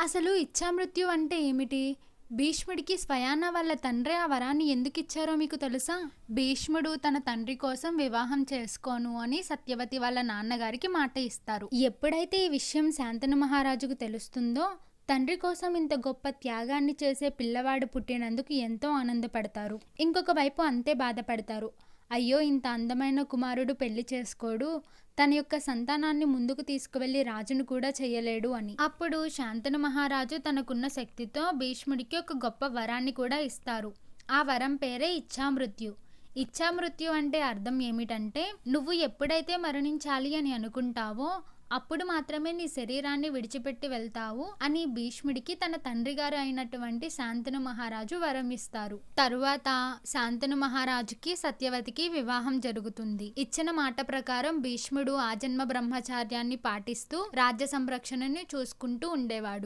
అసలు ఇచ్ఛామృత్యు అంటే ఏమిటి? భీష్ముడికి స్వయాన వాళ్ళ తండ్రే ఆ వరాన్ని ఎందుకిచ్చారో మీకు తెలుసా? భీష్ముడు తన తండ్రి కోసం వివాహం చేసుకోను అని సత్యవతి వాళ్ళ నాన్నగారికి మాట ఇస్తారు. ఎప్పుడైతే ఈ విషయం శాంతను మహారాజుకు తెలుస్తుందో, తండ్రి కోసం ఇంత గొప్ప త్యాగాన్ని చేసే పిల్లవాడు పుట్టినందుకు ఎంతో ఆనందపడతారు. ఇంకొక వైపు అంతే బాధపడతారు. అయ్యో, ఇంత అందమైన కుమారుడు పెళ్లి చేసుకోడు, తన యొక్క సంతానాన్ని ముందుకు తీసుకువెళ్లి రాజును కూడా చేయలేడు అని. అప్పుడు శాంతను మహారాజు తనకున్న శక్తితో భీష్ముడికి ఒక గొప్ప వరాన్ని కూడా ఇస్తారు. ఆ వరం పేరే ఇచ్ఛామృత్యు. ఇచ్ఛామృత్యు అంటే అర్థం ఏమిటంటే, నువ్వు ఎప్పుడైతే మరణించాలి అని అనుకుంటావో అప్పుడు మాత్రమే నీ శరీరాన్ని విడిచిపెట్టి వెళ్తావు అని భీష్ముడికి తన తండ్రి గారు అయినటువంటి శాంతను మహారాజు వరం ఇస్తారు. తరువాత శాంతను మహారాజుకి సత్యవతికి వివాహం జరుగుతుంది. ఇచ్చిన మాట ప్రకారం భీష్ముడు ఆజన్మ బ్రహ్మచార్యాన్ని పాటిస్తూ రాజ్య సంరక్షణని చూసుకుంటూ ఉండేవాడు.